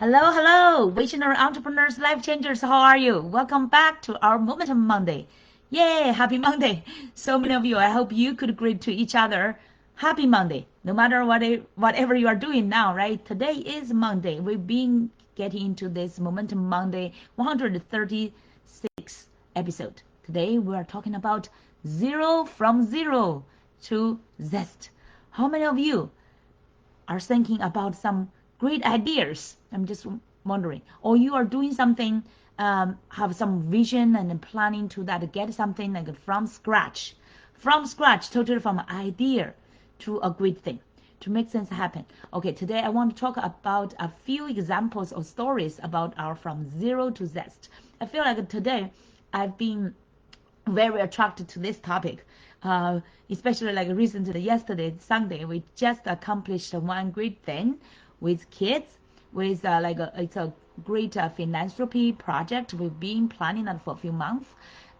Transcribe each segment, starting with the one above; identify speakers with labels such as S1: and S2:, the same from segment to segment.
S1: Hello, visionary entrepreneurs, life changers. How are you? Welcome back to our Momentum Monday. Yay, happy Monday. So many of you, I hope you could greet to each other. Happy Monday, no matter whatever you are doing now, right? Today is Monday. We've been getting into this Momentum Monday 136 episode. Today we are talking about from zero to Zest. How many of you are thinking about some great ideas? I'm just wondering. Or you are doing something, have some vision and planning to that get something like from scratch. From scratch, totally from idea to a great thing to make things happen. Okay, today I want to talk about a few examples or stories about our from zero to Zest. I feel like today I've been very attracted to this topic, especially like recently, yesterday, Sunday, we just accomplished one great thing with kids, with it's a great philanthropy project. We've been planning that for a few months,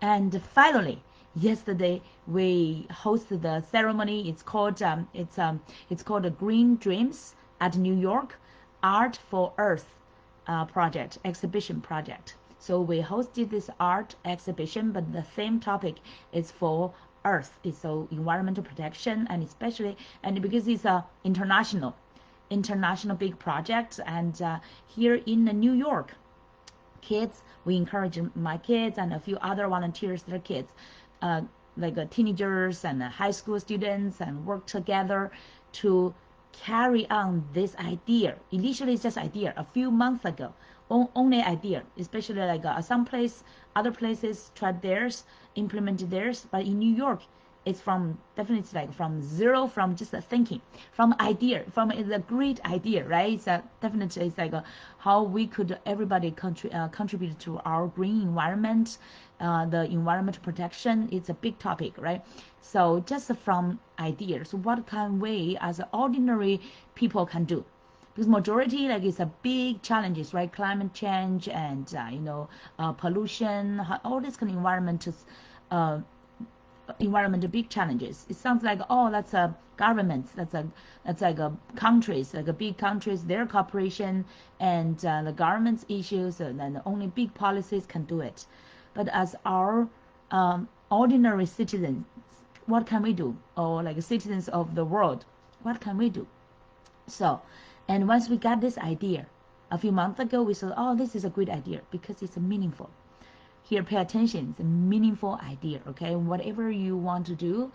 S1: and finally, yesterday we hosted the ceremony. It's called the Green Dreams at New York Art for Earth project, exhibition project. So we hosted this art exhibition, but the same topic is for Earth. It's so environmental protection, and especially, and because it's a international big project, and here in New York, kids, we encourage my kids and a few other volunteers, their kids, teenagers and high school students, and work together to carry on this idea. Initially, it's just idea. A few months ago, only idea, especially other places tried theirs, implemented theirs, but in New York, it's from definitely like from zero, from just a thinking, from idea, from it's a great idea, right? It's definitely it's like how we could everybody contribute to our green environment, the environmental protection. It's a big topic, right? So just from ideas, what can we as ordinary people can do? Because majority like it's a big challenges, right? Climate change and pollution, all these kind of uh, environmental big challenges. It sounds like, oh, that's a government, that's like a countries, like a big countries, their cooperation and the government's issues, and then only big policies can do it. But as our ordinary citizens, what can we do? Or like citizens of the world, what can we do? So, and once we got this idea, a few months ago, we said, oh, this is a good idea because it's meaningful. Here, pay attention. It's a meaningful idea, okay? Whatever you want to do,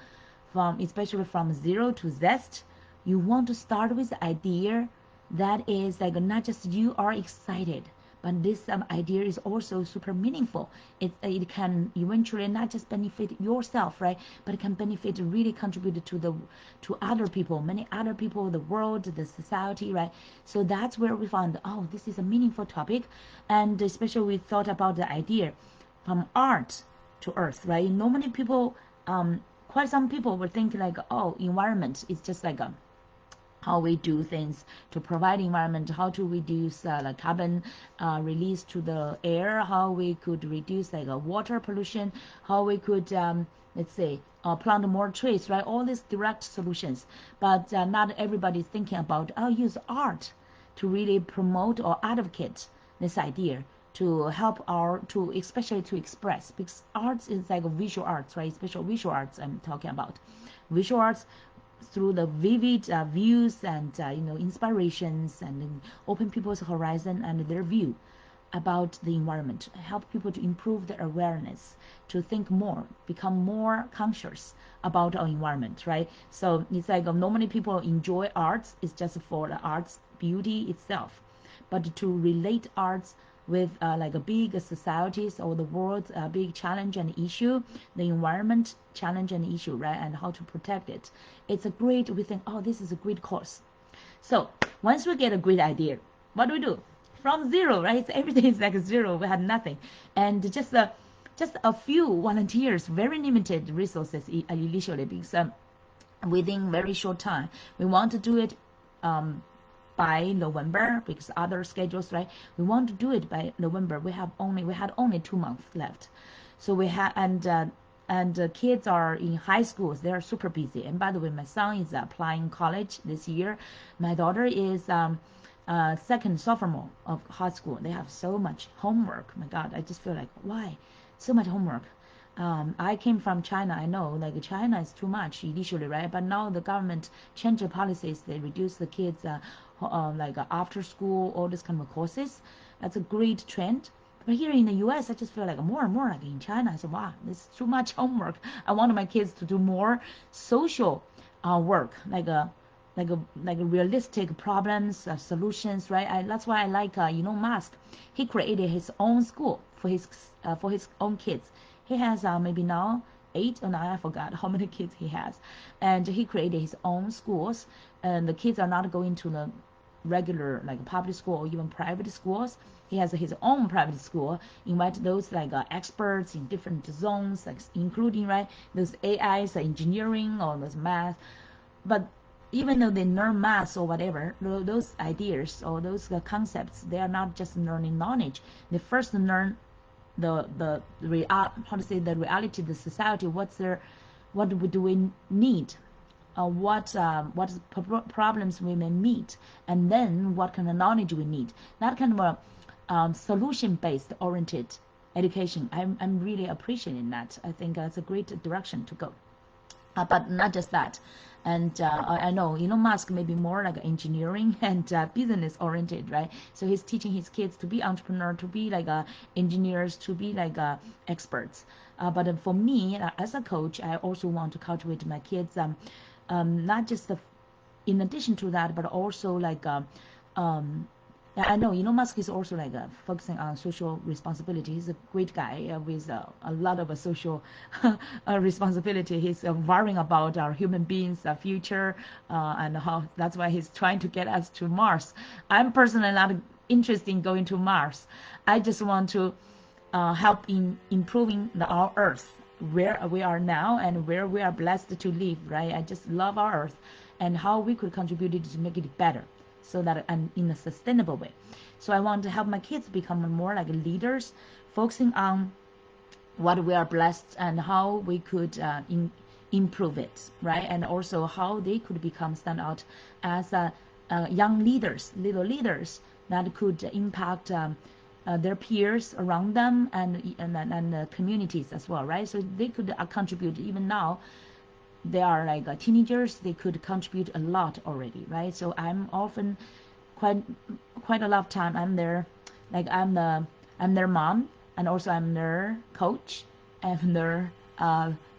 S1: especially from zero to Zest, you want to start with the idea that is like not just you are excited, but this idea is also super meaningful. It can eventually not just benefit yourself, right? But it can benefit, really contribute to other people, many other people, the world, the society, right? So that's where we found, oh, this is a meaningful topic, and especially we thought about the idea from art to earth, right? Normally people, quite some people were thinking like, oh, environment is just like how we do things to provide environment, how to reduce the carbon release to the air, how we could reduce like water pollution, how we could, let's say, plant more trees, right? All these direct solutions. But not everybody is thinking about, use art to really promote or advocate this idea to help especially to express, because arts is like visual arts, right? Special visual arts I'm talking about. Visual arts through the vivid views and inspirations, and open people's horizon and their view about the environment, help people to improve their awareness, to think more, become more conscious about our environment, right? So it's like normally people enjoy arts, it's just for the arts beauty itself, but to relate arts with like a big societies or the world's big challenge and issue, the environment challenge and issue, right? And how to protect it. It's a great, we think, oh, this is a great course. So once we get a great idea, what do we do? From zero, right? So everything is like zero. We had nothing. And just a few volunteers, very limited resources initially, because within very short time, we want to do it by November, because other schedules, right? We want to do it by November. We had only 2 months left, so we had and kids are in high schools. They are super busy. And by the way, my son is applying college this year. My daughter is second sophomore of high school. They have so much homework. My God, I just feel like, why so much homework? I came from China. I know, like, China is too much initially, right? But now the government changed the policies. They reduce the kids like after school, all this kind of courses. That's a great trend. But here in the U.S., I just feel like more and more like in China. I said, wow, this is too much homework. I want my kids to do more social work, like a realistic problems, solutions, right? That's why I like Musk. He created his own school for his own kids. He has maybe now 8 or 9, I forgot how many kids he has, and he created his own schools, and the kids are not going to the regular like public school or even private schools. He has his own private school, invite those like experts in different zones, like including, right, those AIs, engineering or those math. But even though they learn math or whatever, those ideas or those concepts, they are not just learning knowledge. They first learn the reality of the society. What do we need? What problems we may meet, and then what kind of knowledge we need. That kind of a solution-based oriented education. I'm really appreciating that. I think that's a great direction to go. But not just that. And I know Elon Musk may be more like engineering and business oriented, right? So he's teaching his kids to be entrepreneur, to be like engineers, to be like experts. But for me, as a coach, I also want to cultivate my kids, not just in addition to that, but also like I know Elon Musk is also like focusing on social responsibility. He's a great guy with a lot of social responsibility. He's worrying about our human beings' future, and how that's why he's trying to get us to Mars. I'm personally not interested in going to Mars. I just want to help in improving our Earth, where we are now and where we are blessed to live, right? I just love our Earth and how we could contribute to make it better, so that and in a sustainable way. So I want to help my kids become more like leaders, focusing on what we are blessed and how we could improve it, right? And also how they could stand out as young leaders, little leaders that could impact their peers around them and communities as well, right? So they could contribute. Even now they are like teenagers, they could contribute a lot already, right? So I'm often quite a lot of time I'm there, like I'm their mom, and also I'm their coach, I'm their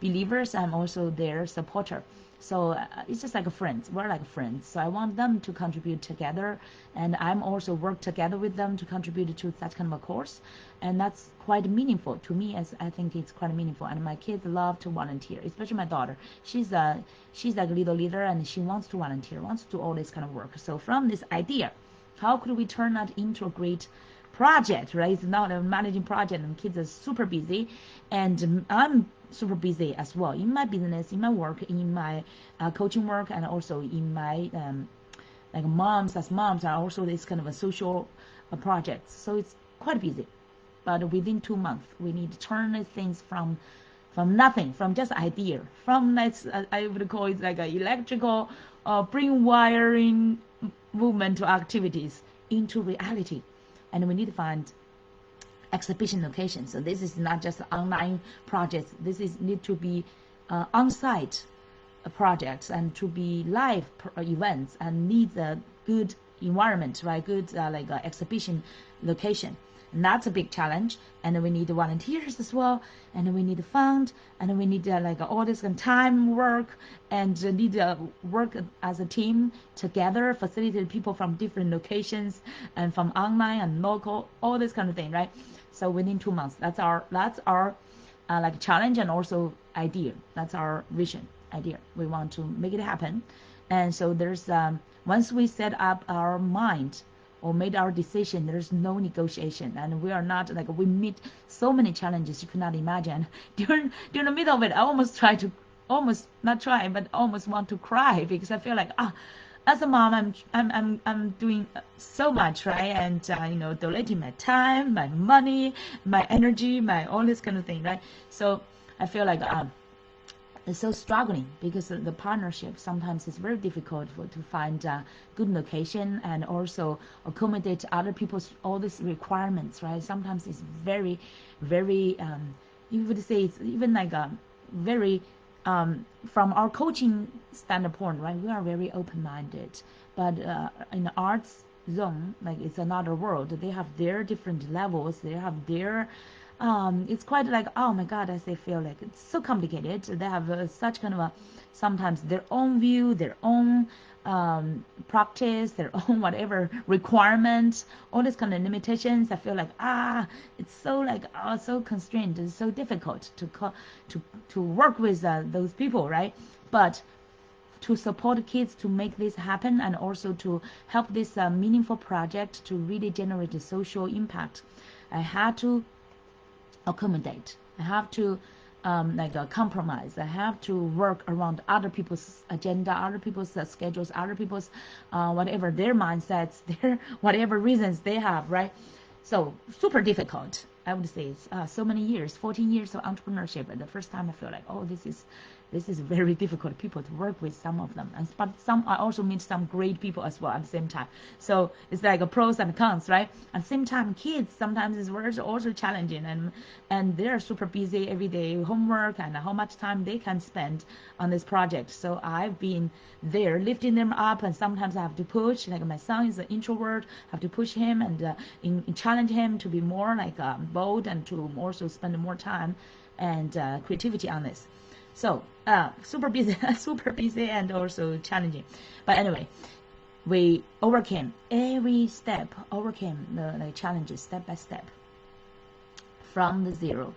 S1: believers, I'm also their supporter. So it's just like a friends. We're like friends. So I want them to contribute together, and I'm also work together with them to contribute to that kind of a course, and that's quite meaningful to me. As I think it's quite meaningful, and my kids love to volunteer, especially my daughter. She's like a little leader, and she wants to volunteer, wants to do all this kind of work. So from this idea, how could we turn that into a great project, right? It's not a managing project, and kids are super busy, and I'm super busy as well in my business, in my work, in my coaching work, and also in my like moms are also this kind of a social projects. So it's quite busy. But within 2 months, we need to turn things from nothing, from just idea, from I would call it like an electrical brain wiring movement to activities into reality. And we need to find exhibition locations. So this is not just online projects. This is need to be on-site projects and to be live events, and needs a good environment, right? Good exhibition location. And that's a big challenge. And then we need volunteers as well, and then we need fund, and then we need all this time work, and need to work as a team together, facilitate people from different locations and from online and local, all this kind of thing, right? So within 2 months, that's our like challenge and also idea. That's our vision idea. We want to make it happen. And so there's once we set up our mind or made our decision, there's no negotiation, and we are not we meet so many challenges you could not imagine. During the middle of it, I almost want to cry, because I feel like as a mom, I'm doing so much, right? And donating my time, my money, my energy, my all this kind of thing, right? So I feel like is so struggling because the partnership sometimes is very difficult to find a good location and also accommodate other people's all these requirements, right? Sometimes it's very, very, you would say it's even like a very, from our coaching standpoint, right? We are very open-minded, but in the arts zone, like it's another world. They have their different levels. They have their it's quite like, oh my God, as they feel like it's so complicated. They have such kind of a, sometimes their own view, their own practice, their own whatever requirements, all these kind of limitations. I feel like, it's so like, so constrained. It's so difficult to work with those people, right? But to support kids to make this happen and also to help this meaningful project to really generate a social impact, I had to accommodate. I have to compromise. I have to work around other people's agenda, other people's schedules, other people's whatever their mindsets, their whatever reasons they have, right? So super difficult. I would say it's so many years, 14 years of entrepreneurship. And the first time I feel like, oh, this is very difficult people to work with, some of them. But some, I also meet some great people as well at the same time. So it's like a pros and cons, right? At the same time, kids sometimes is also challenging, and they're super busy every day, homework and how much time they can spend on this project. So I've been there lifting them up, and sometimes I have to push, like my son is an introvert, I have to push him and challenge him to be more like bold and to also spend more time and creativity on this. So super busy, super busy and also challenging. But anyway, we overcame every step, overcame the challenges step by step. From the zero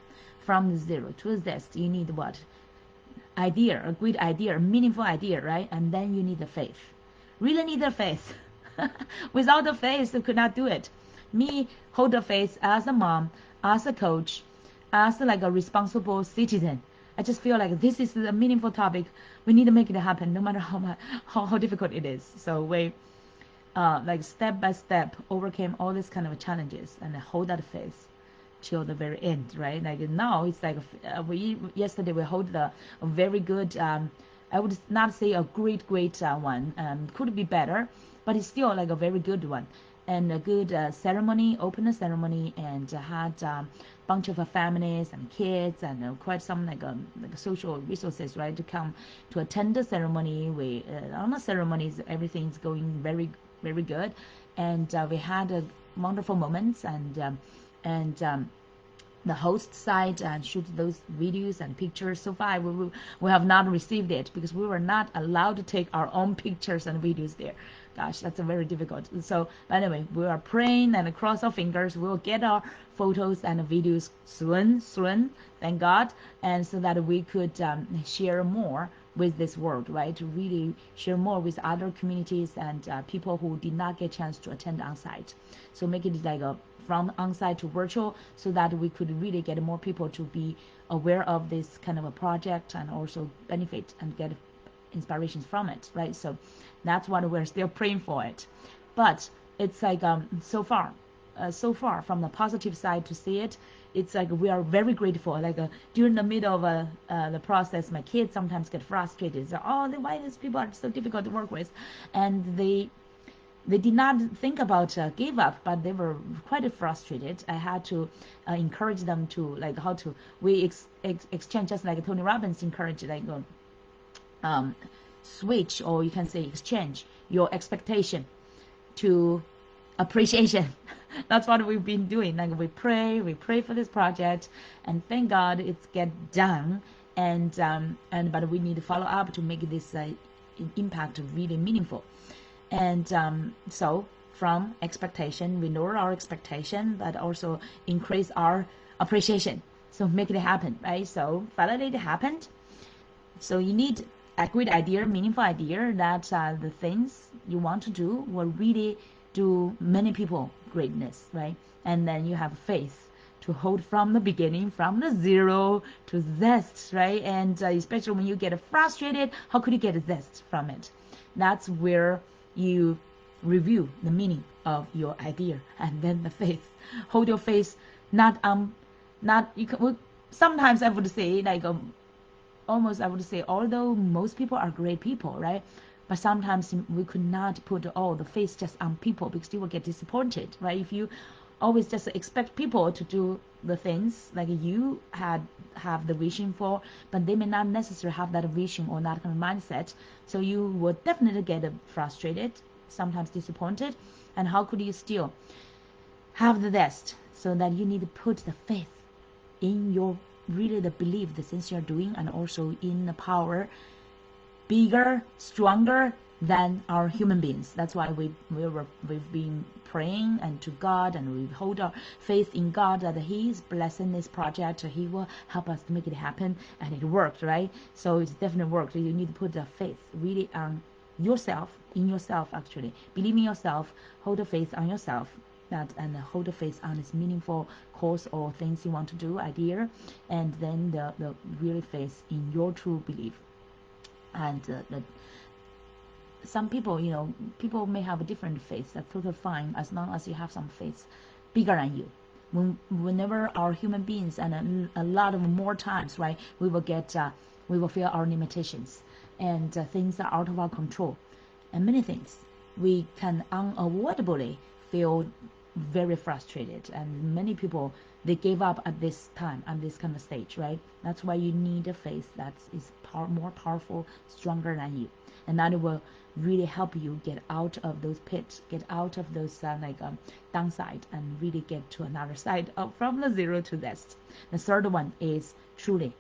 S1: to Zest, you need what? Idea, a great idea, a meaningful idea, right? And then you need the faith. Really need the faith. Without the faith, you could not do it. Me hold the faith as a mom, as a coach, as like a responsible citizen. I just feel like this is a meaningful topic. We need to make it happen, no matter how difficult it is. So we like step by step overcame all these kind of challenges and hold that faith till the very end, right? Like now it's like yesterday we hold a very good. I would not say a great one. Could be better, but it's still like a very good one. And a good ceremony, opener ceremony, and had bunch of families and kids and quite some like social resources, right, to come to attend the ceremony. We on the ceremonies everything's going very, very good, and we had wonderful moments, and the host side shoot those videos and pictures. So far we have not received it because we were not allowed to take our own pictures and videos there. Gosh, that's a very difficult. So anyway, we are praying and cross our fingers we'll get our photos and videos soon, thank God, and so that we could share more with this world, right? To really share more with other communities and people who did not get a chance to attend on site. So make it like from on site to virtual, so that we could really get more people to be aware of this kind of a project and also benefit and get inspirations from it, right? So that's what we're still praying for it. But it's like so far from the positive side to see it, it's like we are very grateful. Like during the middle of the process, my kids sometimes get frustrated. So, why these people are so difficult to work with, and they did not think about give up, but they were quite frustrated. I had to encourage them to like how to exchange, just like Tony Robbins encouraged, like switch, or you can say exchange your expectation to appreciation. That's what we've been doing. Like we pray for this project, and thank God it's get done. And but we need to follow up to make this impact really meaningful. And so from expectation, we lower our expectation, but also increase our appreciation. So make it happen, right? So finally it happened. So you need a great idea, meaningful idea, that the things you want to do will really do many people greatness, right? And then you have faith to hold from the beginning, from the zero to Zest, right? And especially when you get frustrated, how could you get a Zest from it? That's where you review the meaning of your idea, and then the faith. Hold your faith, not you can. Sometimes I would say like almost, I would say, although most people are great people, right? But sometimes we could not put all the faith just on people, because you will get disappointed, right? If you always just expect people to do the things like you have the vision for, but they may not necessarily have that vision or that kind of mindset, so you will definitely get frustrated, sometimes disappointed. And how could you still have the best? So that you need to put the faith in your, really the belief, the things you're doing, and also in the power bigger, stronger than our human beings. That's why we've been praying and to God, and we hold our faith in God that He is blessing this project. He will help us to make it happen, and it worked, right? So it's definitely worked. You need to put the faith really on yourself, in yourself actually. Believe in yourself, hold the faith on yourself, and hold the faith on this meaningful cause or things you want to do, idea, and then the really faith in your true belief. And some people, people may have a different faith. That's totally fine, as long as you have some faith bigger than you. Whenever our human beings, and a lot of more times, right, we will feel our limitations, and things are out of our control, and many things we can unavoidably feel very frustrated. And many people, they gave up at this time, at this kind of stage, right? That's why you need a faith that is more powerful, stronger than you, and that will really help you get out of those pits, get out of those downside, and really get to another side, from the zero to Zest. The third one is truly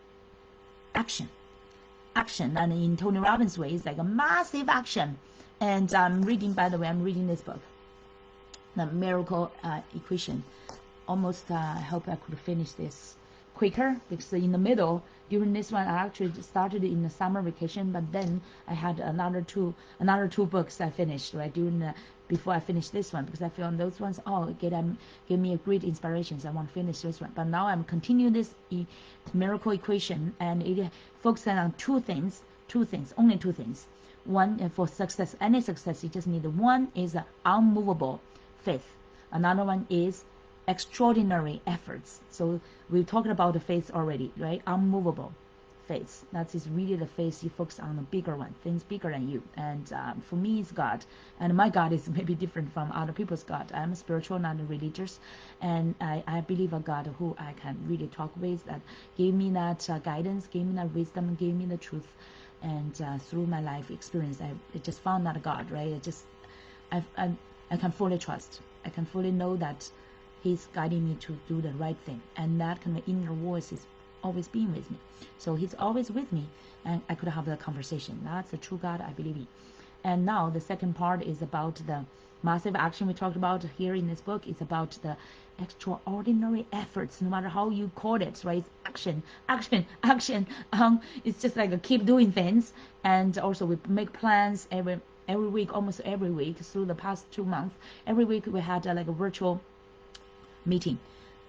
S1: action. And in Tony Robbins' way, it's like a massive action. And I'm reading this book, The Miracle Equation. Almost I hope I could finish this quicker, because in the middle, during this one, I actually started in the summer vacation, but then I had another two books I finished right before I finished this one, because I feel those ones give me a great inspiration. So I want to finish this one, but now I'm continuing this Miracle Equation, and it focuses on two things, only two things. One, for success, any success, you just need one is unmovable faith. Another one is extraordinary efforts. So we talked about the faith already, right? Unmovable faith. That is really the faith you focus on, the bigger one, things bigger than you. And for me, it's God. And my God is maybe different from other people's God. I'm spiritual, not religious. And I believe a God who I can really talk with, that gave me that guidance, gave me that wisdom, gave me the truth. And through my life experience, I just found that God, right? I can fully trust. I can fully know that He's guiding me to do the right thing, and that kind of inner voice is always being with me. So He's always with me, and I could have the conversation. That's the true God I believe in. And now the second part is about the massive action we talked about here in this book. It's about the extraordinary efforts, no matter how you call it, right? It's action. It's just like keep doing things, and also we make plans every week, almost every week through the past 2 months. Every week we had a virtual meeting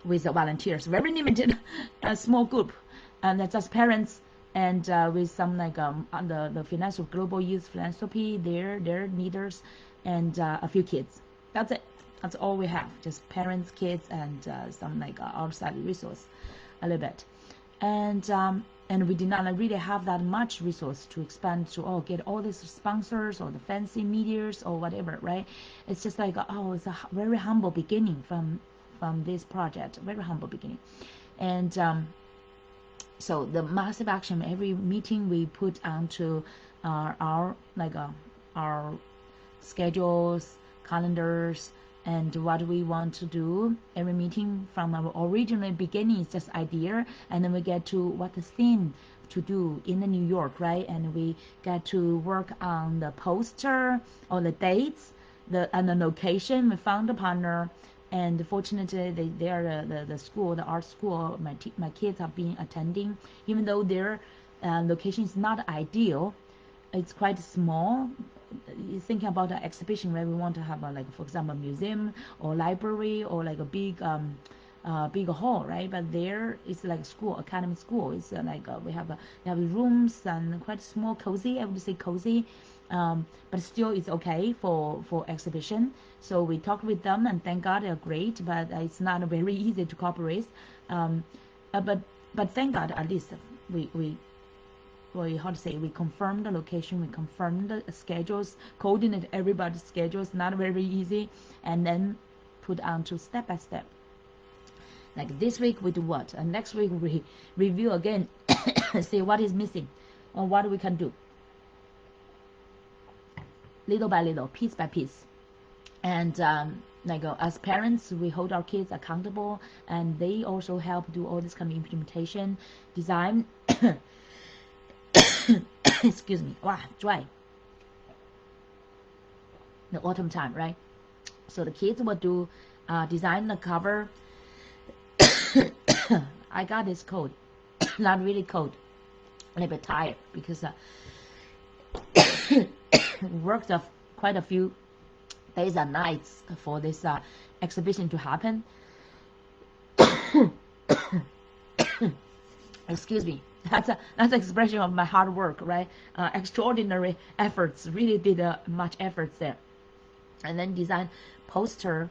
S1: with the volunteers, very limited, a small group, and just parents, and with some the financial global youth philanthropy, their leaders, and a few kids. That's it. That's all we have. Just parents, kids, and some outside resource, a little bit, and we did not really have that much resource to expand to get all these sponsors or the fancy medias or whatever, right? It's just it's a very humble beginning from this project, very humble beginning. And so the massive action, every meeting we put onto our schedules, calendars, and what we want to do. Every meeting from our original beginning is just idea, and then we get to what the theme to do in the New York, right? And we get to work on the poster or the dates, and the location. We found a partner. And fortunately, they are the school, the art school. My kids have been attending, even though their location is not ideal. It's quite small. You're thinking about an exhibition where we want to have for example, a museum or library or a big hall, right? But there it's like school, academy school. It's we have rooms and quite small, cozy. I would say cozy. But still it's okay for exhibition. So we talked with them, and thank God they're great, but it's not very easy to cooperate. But thank God, at least we we confirm the location, we confirm the schedules, coordinate everybody's schedules, not very easy, and then put on to step by step. Like this week we do what, and next week we review again, see what is missing, or what we can do, little by little, piece by piece. And as parents, we hold our kids accountable, and they also help do all this kind of implementation, design. Excuse me, wow, dry. The autumn time, right? So the kids will do design the cover. I got this cold, not really cold, a little bit tired because worked quite a few days and nights for this exhibition to happen. Excuse me. That's an expression of my hard work, right? Extraordinary efforts, really did much efforts there. And then design poster,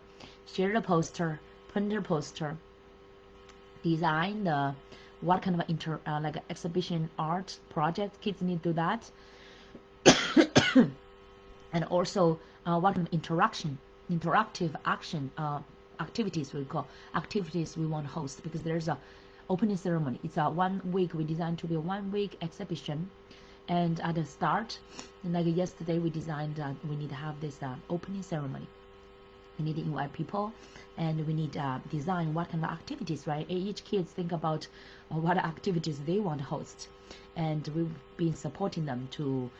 S1: share the poster, print the poster, design the what kind of like exhibition art project kids need to do that. And also what kind of interactive action activities we call activities we want to host, because there's a opening ceremony. It's a 1 week, we designed to be a 1 week exhibition, and at the start, like yesterday, we designed we need to have this opening ceremony. We need to invite people, and we need design what kind of activities, right? Each kids think about what activities they want to host, and we've been supporting them to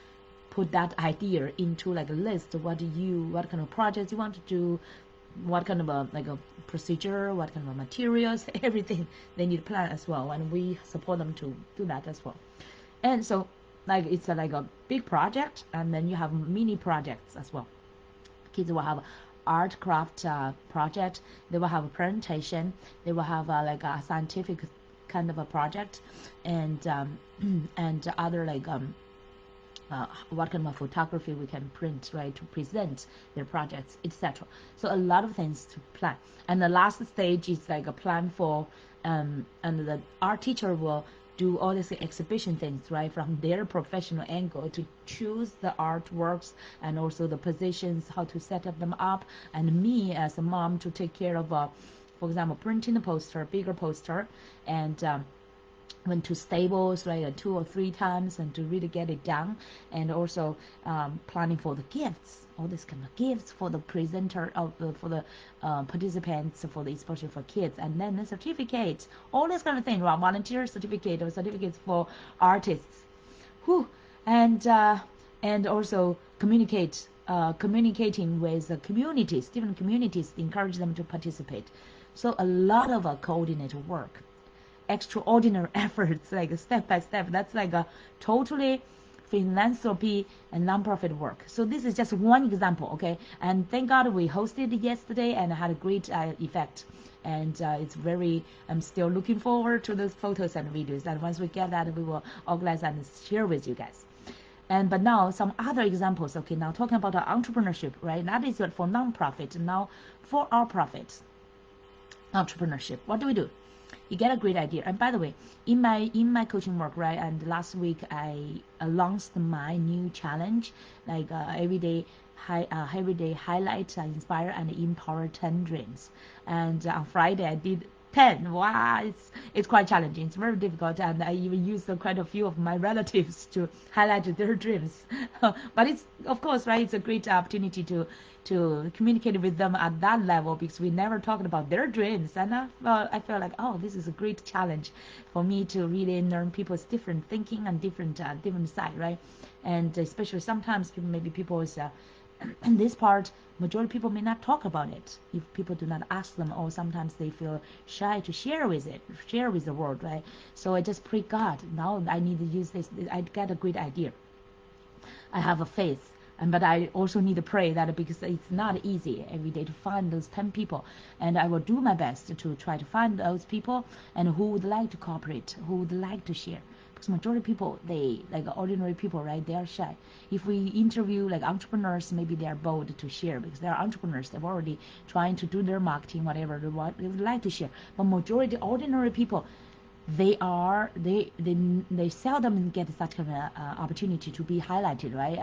S1: put that idea into like a list. What kind of projects you want to do, what kind of a procedure, what kind of materials, everything they need to plan as well, and we support them to do that as well. And so like it's like a big project, and then you have mini projects as well. Kids will have art craft project, they will have a presentation, they will have like a scientific kind of a project, and and other like what kind of photography we can print, right, to present their projects, etc. So a lot of things to plan. And the last stage is like a plan for and the art teacher will do all these exhibition things, right, from their professional angle to choose the artworks and also the positions, how to set them up, and me as a mom to take care of for example, printing the poster, bigger poster, and went to stables, right, 2 or 3 times, and to really get it done, and also planning for the gifts, all this kind of gifts for the presenter, for the participants, especially for kids, and then the certificates, all this kind of thing, right? Volunteer certificate or certificates for artists, and also communicating with the communities, different communities, encourage them to participate. So a lot of coordinated work, extraordinary efforts, like step by step. That's like a totally philanthropy and nonprofit work. So this is just one example, okay? And thank God we hosted it yesterday and had a great effect. And it's very, I'm still looking forward to those photos and videos. And once we get that, we will organize and share with you guys. But now some other examples, okay? Now talking about entrepreneurship, right? That is for nonprofit. Now for our profit, entrepreneurship. What do we do? You get a great idea. And by the way, in my coaching work, right, and last week I launched my new challenge, like everyday highlight, inspire and empower 10 dreams. And on Friday I did 10. Wow, it's quite challenging. It's very difficult, and I even used quite a few of my relatives to highlight their dreams. But it's, of course, right, it's a great opportunity to communicate with them at that level, because we never talked about their dreams. And I felt like, oh, this is a great challenge for me to really learn people's different thinking and different side, right? And especially sometimes people is and this part, majority of people may not talk about it if people do not ask them, or sometimes they feel shy to share with the world, right? So I just pray, God, now I need to use this. I get a great idea. I have a faith. But I also need to pray that, because it's not easy every day to find those 10 people. And I will do my best to try to find those people and who would like to cooperate, who would like to share. Because majority of people, they, like ordinary people, right, they are shy. If we interview like entrepreneurs, maybe they are bold to share because they are entrepreneurs. They're already trying to do their marketing, whatever they would like to share. But majority ordinary people, they seldom get such kind of opportunity to be highlighted, right?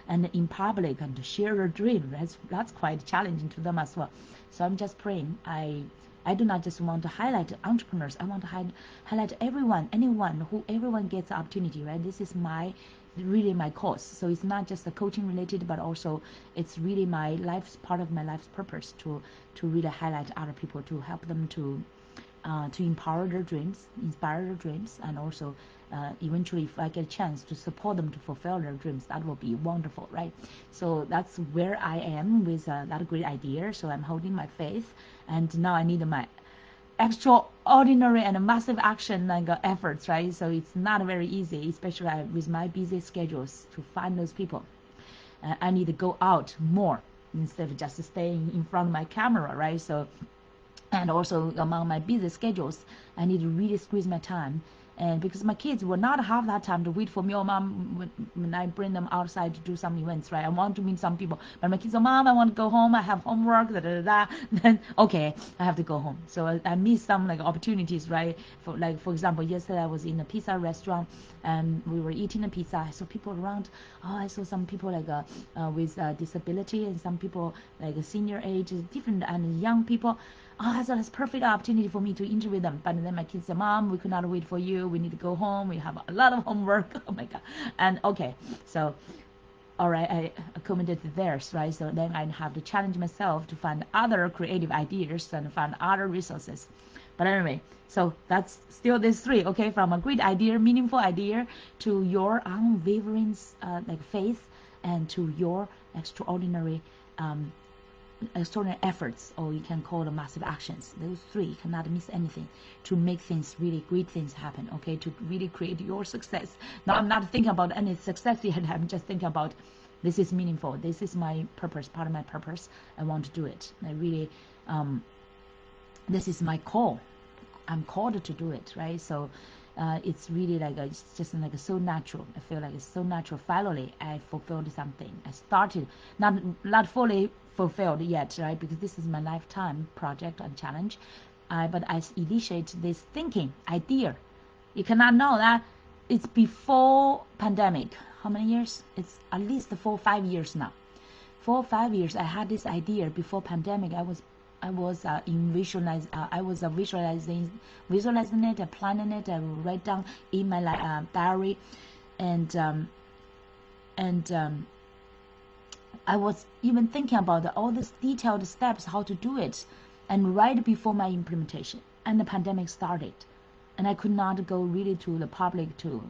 S1: And in public and to share their dream. That's quite challenging to them as well. So I'm just praying. I do not just want to highlight entrepreneurs. I want to highlight everyone gets the opportunity, right? This is really my cause. So it's not just the coaching related, but also it's really my life's part of my life's purpose to really highlight other people, to help them to empower their dreams, inspire their dreams, and also eventually, if I get a chance to support them to fulfill their dreams, that will be wonderful, right? So that's where I am with that great idea. So I'm holding my faith, and now I need my extraordinary and massive action efforts, right? So it's not very easy, especially with my busy schedules, to find those people. I need to go out more instead of just staying in front of my camera, right? So, and also among my busy schedules, I need to really squeeze my time. And because my kids will not have that time to wait for me or mom when I bring them outside to do some events, right? I want to meet some people, but my kids say, Mom, I want to go home. I have homework, da da da. Then okay, I have to go home. So I miss some opportunities, right? For example, yesterday I was in a pizza restaurant and we were eating a pizza. I saw people around. Oh, I saw some people with disability and some people a senior age, different and young people. Oh, I thought it's a perfect opportunity for me to interview them. But then my kids said, Mom, we could not wait for you. We need to go home. We have a lot of homework. Oh my God. And okay, so all right, I accommodated theirs, right? So then I have to challenge myself to find other creative ideas and find other resources. But anyway, so that's still these three, okay? From a great idea, meaningful idea, to your unwavering faith, and to your extraordinary efforts, or you can call them massive actions. Those three cannot miss anything to make things, really great things happen, okay? To really create your success. Now I'm not thinking about any success yet. I'm just thinking about this is meaningful. This is my purpose, part of my purpose. I want to do it. I really, this is my call. I'm called to do it, right? So it's really it's just so natural. I feel like it's so natural. Finally, I fulfilled something. I started, not fully fulfilled yet, right? Because this is my lifetime project and challenge. But I initiate this thinking idea. You cannot know that it's before pandemic. How many years? It's at least 4 or 5 years now. 4 or 5 years. I had this idea before pandemic. I was visualizing it, planning it. I write down in my diary, and I was even thinking about all these detailed steps, how to do it, and right before my implementation, and the pandemic started, and I could not go really to the public to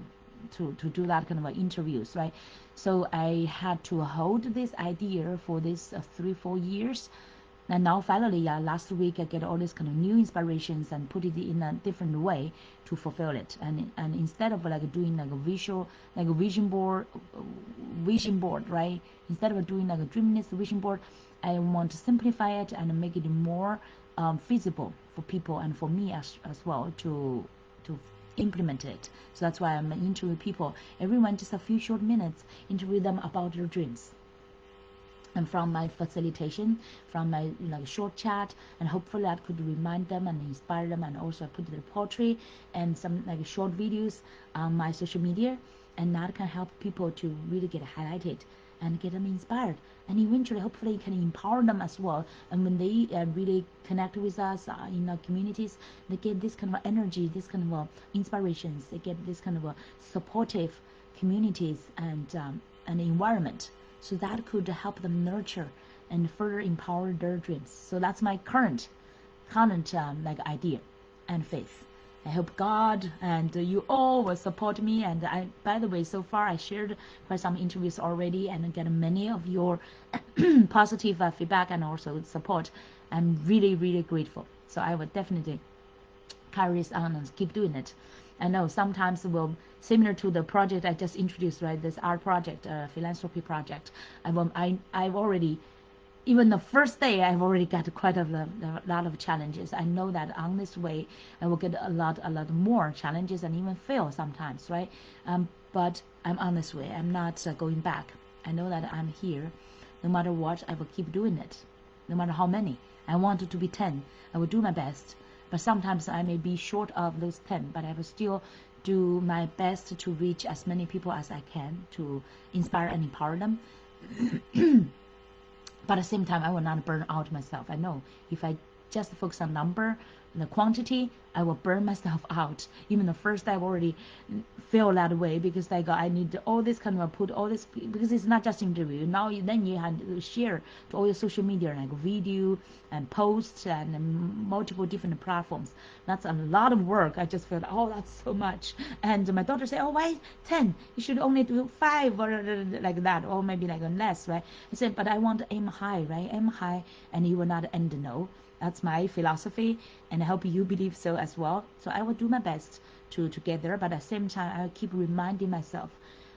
S1: do that kind of interviews, right? So I had to hold this idea for this 3-4 years. And now finally, last week I get all these kind of new inspirations and put it in a different way to fulfill it. And instead of doing a visual, a vision board, right? Instead of doing a dream list vision board, I want to simplify it and make it more feasible for people and for me as well to implement it. So that's why I'm interviewing people. Everyone just a few short minutes, interview them about their dreams. And from my facilitation, from my short chat, and hopefully that could remind them and inspire them, and also I put the poetry and some short videos on my social media, and that can help people to really get highlighted and get them inspired, and eventually hopefully can empower them as well. And when they really connect with us in our communities, they get this kind of energy, this kind of inspirations, they get this kind of supportive communities and environment. So that could help them nurture and further empower their dreams. So that's my current idea and faith. I hope God and you all will support me. And by the way, so far I shared quite some interviews already and get many of your positive feedback and also support. I'm really, really grateful. So I will definitely carry this on and keep doing it. I know sometimes it will similar to the project I just introduced, right? This art project, philanthropy project. I've already, even the first day, I've already got quite a lot of challenges. I know that on this way, I will get a lot more challenges and even fail sometimes, right? But I'm on this way. I'm not going back. I know that I'm here. No matter what, I will keep doing it. No matter how many. I want it to be 10. I will do my best. but sometimes I may be short of those 10, but I will still do my best to reach as many people as I can to inspire and empower them. But at the same time, I will not burn out myself. I know if I just focus on number, the quantity, I will burn myself out. Even the first I've already feel that way, because like I need all this kind of put all this, because it's not just interview. Now then you have to share to all your social media, like video and posts and multiple different platforms. That's a lot of work. I just feel, oh, that's so much. And my daughter said, oh, why 10? You should only do 5 or like that, or maybe like less, right? I said, but I want to aim high, right? Aim high and you will not end no. That's my philosophy, and I hope you believe so as well. So I will do my best to get there, but at the same time, I will keep reminding myself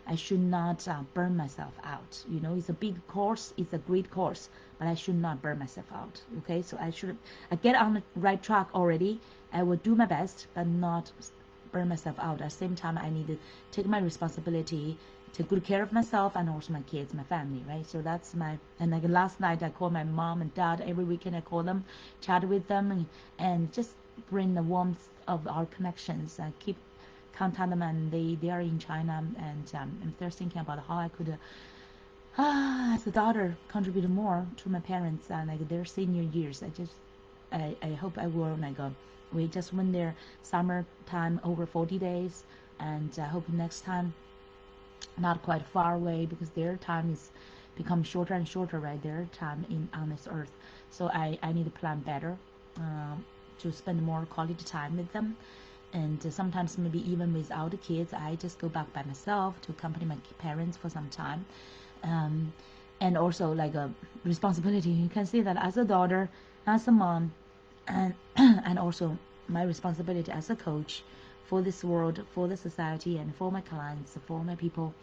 S1: I should not burn myself out. You know, it's a big course, it's a great course, but I should not burn myself out. Okay, so I get on the right track already. I will do my best, but not burn myself out. At the same time, I need to take my responsibility, take good care of myself and also my kids, my family, right? So that's my, and like last night I called my mom and dad. Every weekend I call them, chat with them, and just bring the warmth of our connections. I keep contact them, and they are in China, and if they're thinking about how I could as a daughter contribute more to my parents and like their senior years. I hope I will like we just went there summertime over 40 days, and I hope next time not quite far away, because their time is become shorter and shorter, right? Their time on this earth. So I need to plan better to spend more quality time with them. And sometimes maybe even without the kids, I just go back by myself to accompany my parents for some time. And also like a responsibility. You can see that as a daughter, as a mom, and and also my responsibility as a coach for this world, for the society, and for my clients, for my people,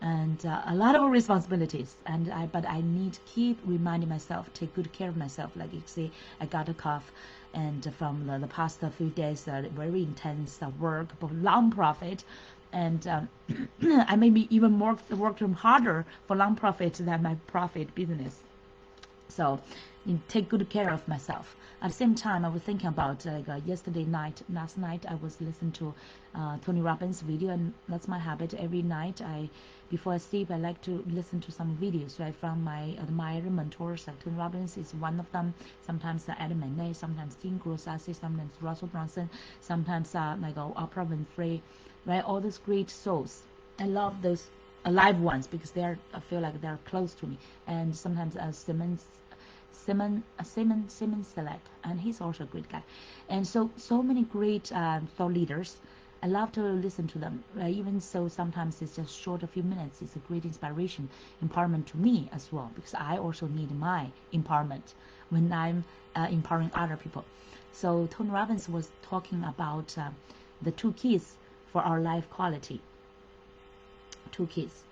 S1: and a lot of responsibilities. And but I need to keep reminding myself, take good care of myself. Like you see, I got a cough, and from the past few days, very intense work, but non-profit, and I maybe even worked harder for non-profit than my profit business. So take good care of myself. At the same time, I was thinking about last night I was listening to Tony Robbins video, and that's my habit. Every night before I sleep, I like to listen to some videos, right, from my admired mentors. Like Tony Robbins is one of them. Sometimes Adam Manley, sometimes Dean Grossassi, sometimes Russell Brunson, sometimes Oprah Winfrey, right? All those great souls. I love those alive ones because I feel like they're close to me. And sometimes Simon Sinek, and he's also a great guy. And so many great thought leaders. I love to listen to them. Even so, sometimes it's just short, a few minutes. It's a great inspiration, empowerment to me as well, because I also need my empowerment when I'm empowering other people. So Tony Robbins was talking about the 2 keys for our life quality. 2 keys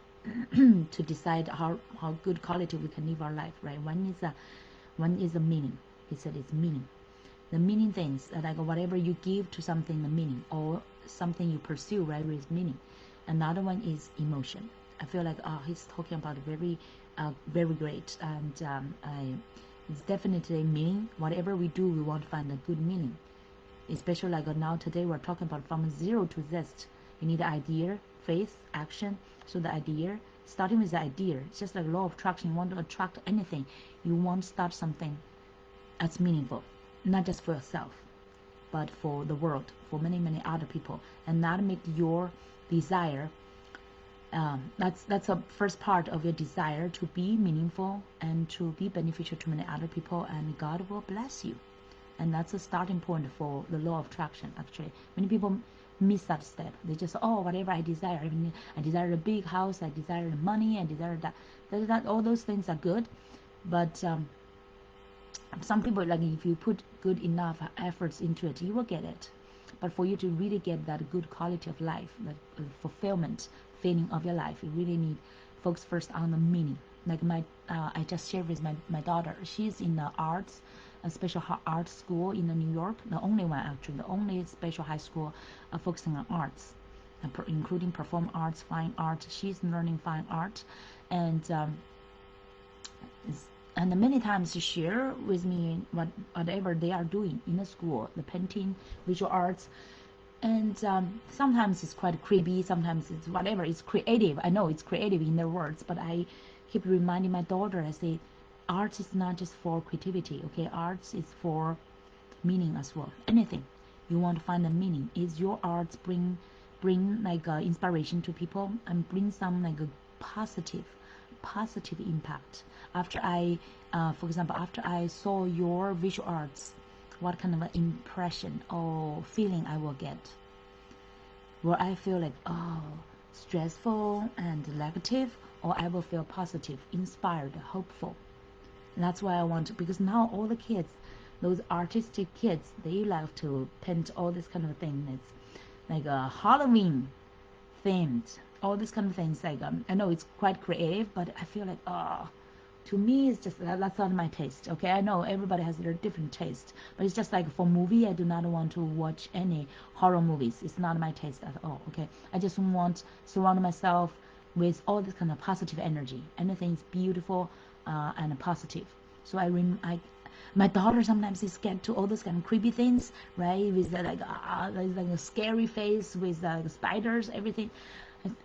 S1: to decide how good quality we can live our life, right? One is a meaning. He said it's meaning. The meaning things, like whatever you give to something, the meaning, or something you pursue, right, with meaning. Another one is emotion. I feel like he's talking about very great, and it's definitely meaning. Whatever we do, we want to find a good meaning. Especially like now today we're talking about from 0 to Zest. You need idea, faith, action. So the idea, starting with the idea, it's just like law of attraction. You want to attract anything. You want to start something that's meaningful, not just for yourself, but for the world, for many other people, and not make your desire. That's a first part of your desire to be meaningful and to be beneficial to many other people, and God will bless you. And that's a starting point for the law of attraction. Actually, many people miss that step. They just, whatever I desire. I desire a big house, I desire the money, I desire that. All those things are good, but some people, like if you put good enough efforts into it, you will get it. But for you to really get that good quality of life, that fulfillment feeling of your life, you really need focus first on the meaning. Like I just shared with my daughter. She's in the arts, a special art school in New York, the only one actually, the only special high school focusing on arts, including performing arts, fine art. She's learning fine art, and and many times share with me whatever they are doing in the school, the painting, visual arts. And sometimes it's quite creepy, sometimes it's whatever, it's creative. I know it's creative in their words, but I keep reminding my daughter, I say, art is not just for creativity, okay? Art is for meaning as well. Anything you want to find a meaning, is your art bring like inspiration to people and bring some like a positive impact. After I, for example, after I saw your visual arts, what kind of an impression or feeling I will get? Will I feel like, oh, stressful and negative, or I will feel positive, inspired, hopeful? And that's why I want to, because now all the kids, those artistic kids, they love to paint all this kind of thing. It's like a Halloween themed, all these kind of things. Like I know it's quite creative, but I feel like, oh, to me it's just that's not my taste. Okay, I know everybody has their different taste, but it's just like for movie, I do not want to watch any horror movies. It's not my taste at all. Okay, I just want to surround myself with all this kind of positive energy. Anything is beautiful and positive. So my daughter sometimes is scared to all those kind of creepy things, right? With like a scary face with spiders, everything.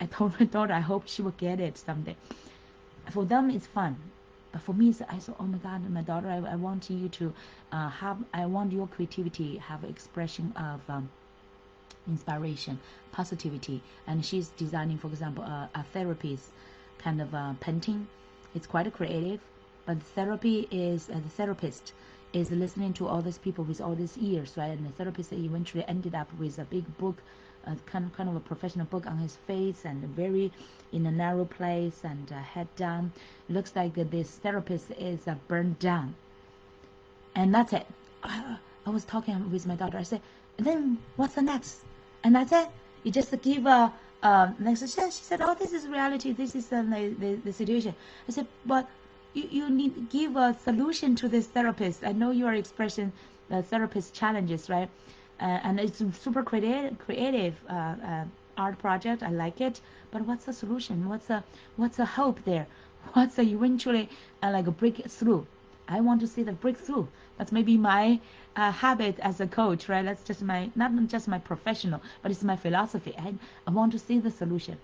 S1: I told my daughter I hope she will get it someday. For them it's fun, but for me I said, oh my God, my daughter, I want you to I want your creativity have expression of inspiration, positivity. And she's designing, for example, a therapist kind of painting. It's quite creative, but therapy is the therapist is listening to all these people with all these ears, right? And the therapist eventually ended up with a big book, kind of a professional book on his face, and very in a narrow place, and head down. It looks like this therapist is burned down, and that's it. I was talking with my daughter. I said, then what's the next? And that's it. You just give a next. She said, oh, this is reality. This is the situation. I said, but you need to give a solution to this therapist. I know you are expressing the therapist challenges, right? And it's super creative art project. I like it. But what's the solution? What's the hope there? What's the eventually like a breakthrough? I want to see the breakthrough. That's maybe my habit as a coach, right? That's just not just my professional, but it's my philosophy. I want to see the solution.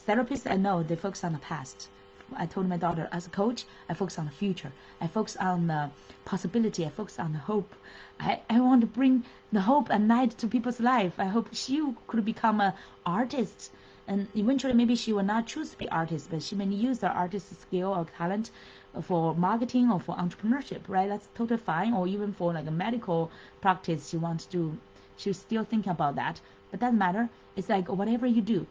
S1: Therapists, I know they focus on the past. I told my daughter, as a coach, I focus on the future. I focus on the possibility. I focus on the hope. I want to bring the hope and light to people's life. I hope she could become an artist. And eventually, maybe she will not choose to be artist, but she may use her artist skill or talent for marketing or for entrepreneurship, right? That's totally fine. Or even for like a medical practice, she wants to, she's still thinking about that. But doesn't matter. It's like whatever you do,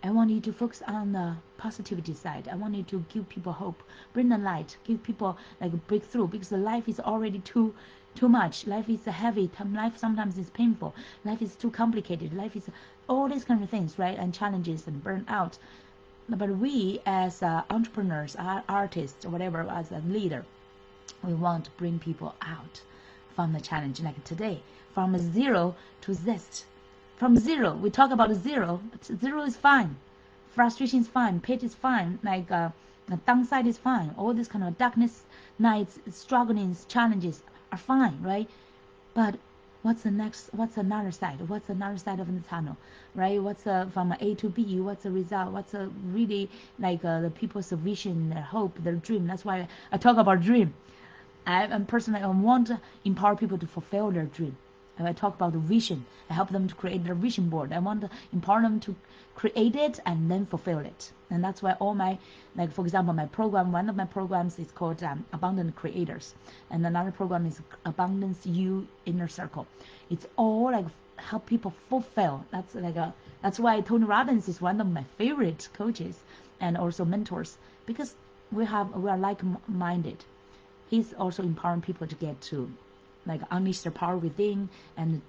S1: I want you to focus on the positivity side. I want you to give people hope, bring the light, give people like a breakthrough, because the life is already too much. Life is heavy. Life sometimes is painful. Life is too complicated. Life is all these kind of things, right? And challenges and burnout. But we as entrepreneurs, artists, or whatever, as a leader, we want to bring people out from the challenge. Like today, from zero to Zest. From zero, we talk about zero. Zero is fine. Frustration is fine. Pain is fine. Like the downside is fine. All this kind of darkness, nights, strugglings, challenges are fine, right? But what's the next? What's another side? What's another side of the tunnel, right? What's from A to B? What's the result? What's really like the people's vision, their hope, their dream? That's why I talk about dream. I personally want to empower people to fulfill their dream. I talk about the vision. I help them to create their vision board. I want to empower them to create it and then fulfill it. And that's why all my, like for example, my program, one of my programs is called Abundant Creators. And another program is Abundance You Inner Circle. It's all like help people fulfill. That's why Tony Robbins is one of my favorite coaches and also mentors, because we are like-minded. He's also empowering people to get to like unleash their power within and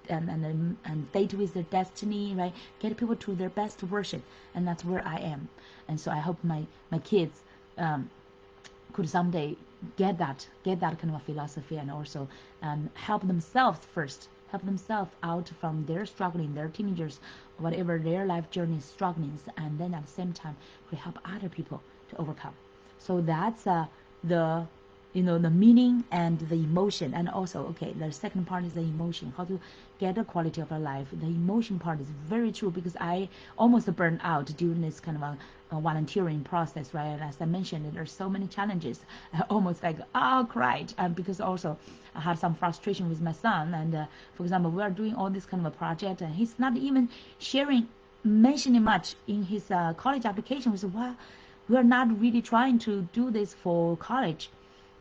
S1: date with their destiny, right? Get people to their best version, and that's where I am. And so I hope my kids could someday get that kind of a philosophy, and also help themselves first, help themselves out from their struggling, their teenagers, whatever their life journey strugglings, and then at the same time could help other people to overcome. So that's the the meaning and the emotion. And also, okay, the second part is the emotion, how to get the quality of our life. The emotion part is very true, because I almost burned out during this kind of a volunteering process, right? And as I mentioned, there's so many challenges. I almost cried, because also I had some frustration with my son. And for example, we are doing all this kind of a project, and he's not even mentioning much in his college application. We said, well, we are not really trying to do this for college.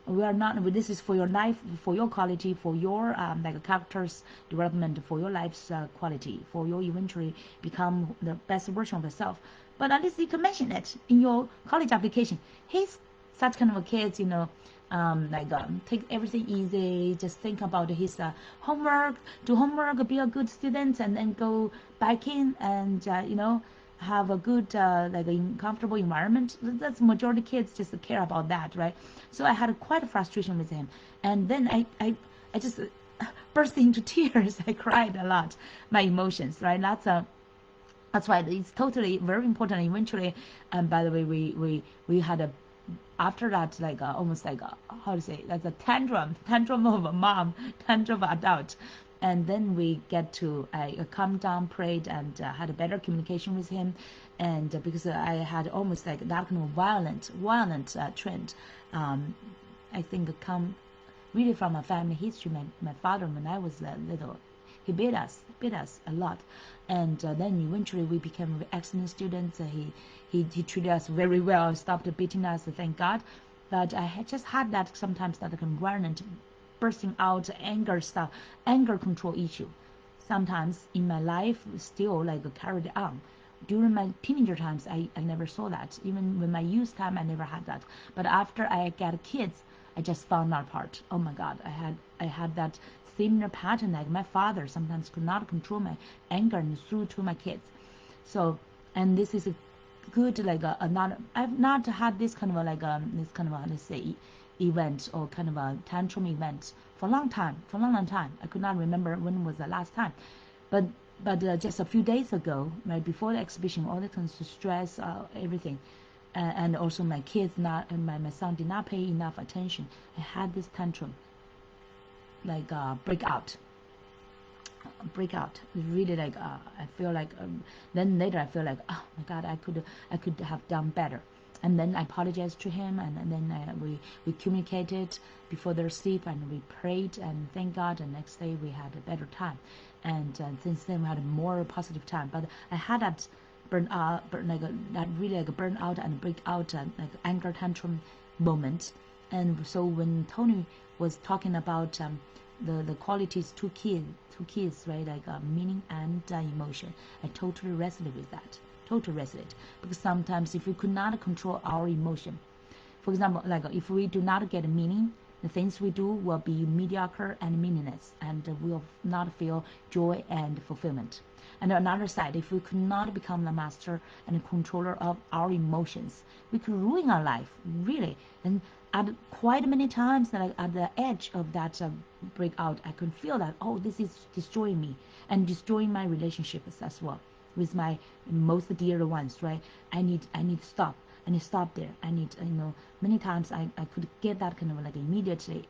S1: We are not. This is for your life, for your quality, for your character's development, for your life's quality, for your eventually become the best version of yourself. But at least you can mention it in your college application. He's such kind of a kid, take everything easy, just think about his homework, do homework, be a good student, and then go back in and have a good comfortable environment. That's majority kids just care about that, right? So I had quite a frustration with him, and then I just burst into tears. I cried a lot, my emotions, right? That's why it's totally very important. Eventually, and by the way, we had a, after that, almost how to say, like a tantrum of a mom, tantrum of adult. And then we get to calm down, prayed, and had a better communication with him. And because I had almost that kind of violent trend, I think come really from a family history. My father, when I was little, he beat us a lot. And then eventually we became excellent students. He treated us very well, stopped beating us, thank God. But I had just had that sometimes that environment, bursting out anger control issue. Sometimes in my life still carried on. During my teenager times, I never saw that. Even when my youth time, I never had that. But after I got kids, I just found that part. Oh my God, I had that similar pattern. Like my father sometimes could not control my anger and threw to my kids. So, and this is a good I've not had this kind of let's say event or kind of a tantrum event for a long time. I could not remember when was the last time, but just a few days ago, right before the exhibition, all the kinds of stress, everything, and also my kids my son did not pay enough attention. I had this tantrum, breakout. Really I feel then later I feel oh my God, I could have done better. And then I apologized to him, and then we communicated before their sleep, and we prayed, and thank God, and next day we had a better time. And since then we had a more positive time. But I had that burnout and breakout anger tantrum moment. And so when Tony was talking about the qualities two kids, right, meaning and emotion, I totally resonated with that. Totally resonate, because sometimes if we could not control our emotion, for example, if we do not get a meaning, the things we do will be mediocre and meaningless, and will not feel joy and fulfillment. And on the other side, if we could not become the master and controller of our emotions, we could ruin our life, really. And at quite many times, at the edge of that breakout, I could feel that, oh, this is destroying me and destroying my relationships as well with my most dear ones, right? I need to stop. I need to stop there. I need, many times I could get that kind of immediately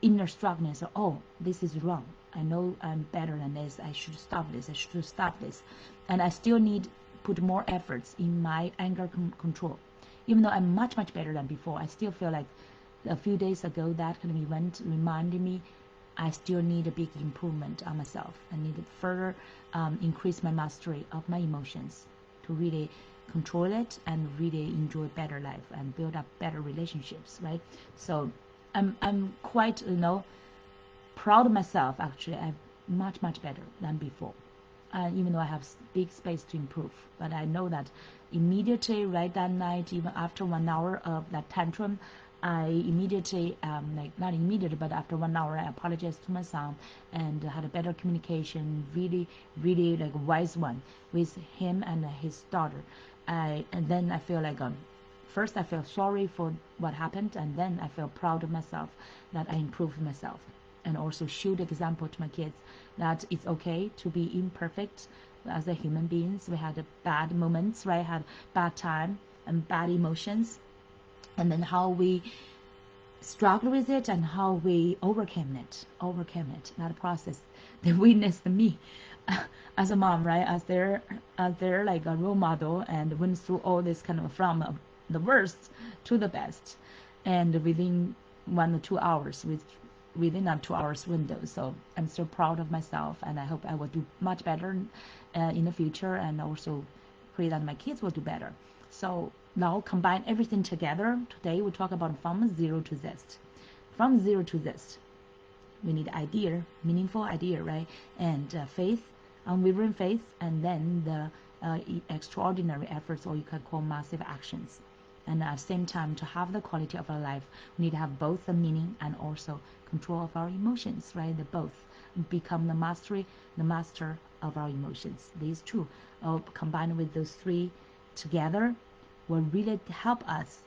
S1: inner struggleness. Oh, this is wrong. I know I'm better than this. I should stop this. And I still need put more efforts in my anger control. Even though I'm much better than before, I still feel like a few days ago that kind of event reminded me I still need a big improvement on myself. I need to further increase my mastery of my emotions to really control it and really enjoy a better life and build up better relationships, right? So I'm quite proud of myself. Actually, I'm much better than before, even though I have big space to improve. But I know that immediately, right that night, even after 1 hour of that tantrum, I immediately, not immediately, but after 1 hour, I apologized to my son and had a better communication, really a wise one with him and his daughter. And then I feel first I feel sorry for what happened, and then I feel proud of myself that I improved myself, and also showed example to my kids that it's okay to be imperfect as a human beings. We had bad moments, right? Had bad time and bad emotions. And then how we struggled with it and how we overcame it, that process. They witnessed me as a mom, right, as their like a role model, and went through all this kind of from the worst to the best, and within 1 or 2 hours, within that 2 hours window. So I'm so proud of myself, and I hope I will do much better in the future, and also pray that my kids will do better. So now combine everything together. Today we talk about from zero to zest. From zero to zest, we need idea, meaningful idea, right? And faith, unwavering faith, and then the extraordinary efforts, or you can call massive actions. And at the same time, to have the quality of our life, we need to have both the meaning and also control of our emotions, right? The both become the master of our emotions. These two, combined with those three together, will really help us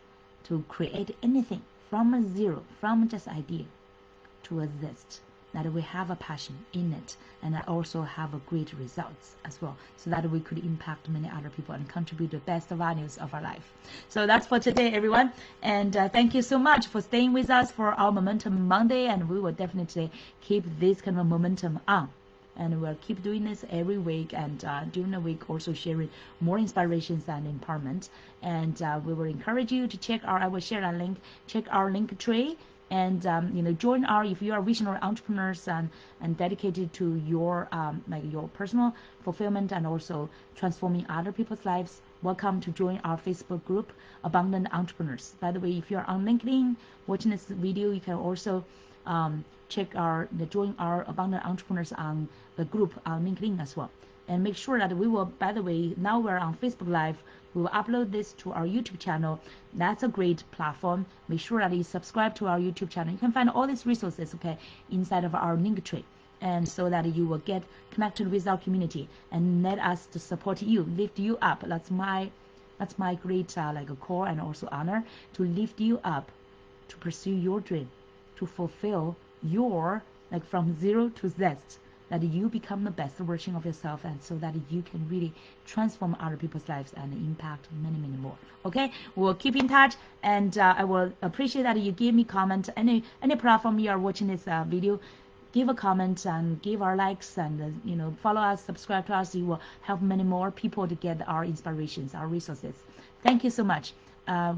S1: to create anything from a zero, from just idea to a zest, that we have a passion in it, and also have a great results as well, so that we could impact many other people and contribute the best values of our life. So that's for today, everyone, and thank you so much for staying with us for our Momentum Monday, and we will definitely keep this kind of momentum on, and we'll keep doing this every week, and during the week also sharing more inspirations and empowerment. And we will encourage you to check I will share a link, check our link tree, and join if you are visionary entrepreneurs and dedicated to your like your personal fulfillment and also transforming other people's lives. Welcome to join our Facebook group, Abundant Entrepreneurs. By the way, if you are on LinkedIn watching this video, you can also join our Abundant Entrepreneurs on the group on LinkedIn as well. And make sure that we will, by the way, now we're on Facebook Live, we will upload this to our YouTube channel. That's a great platform. Make sure that you subscribe to our YouTube channel. You can find all these resources, okay, inside of our link tree, and so that you will get connected with our community and let us to support you, lift you up. That's my great like a core and also honor, to lift you up, to pursue your dream, to fulfill your like from zero to zest, that you become the best version of yourself, and so that you can really transform other people's lives and impact many, many more. Okay, we'll keep in touch, and I will appreciate that you give me comment. Any platform you are watching this video, give a comment and give our likes, and follow us, subscribe to us. You will help many more people to get our inspirations, our resources. Thank you so much.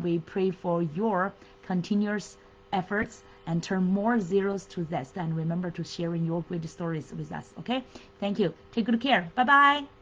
S1: We pray for your continuous efforts and turn more zeros to zest, and remember to sharing your great stories with us. Okay, thank you. Take good care. Bye bye.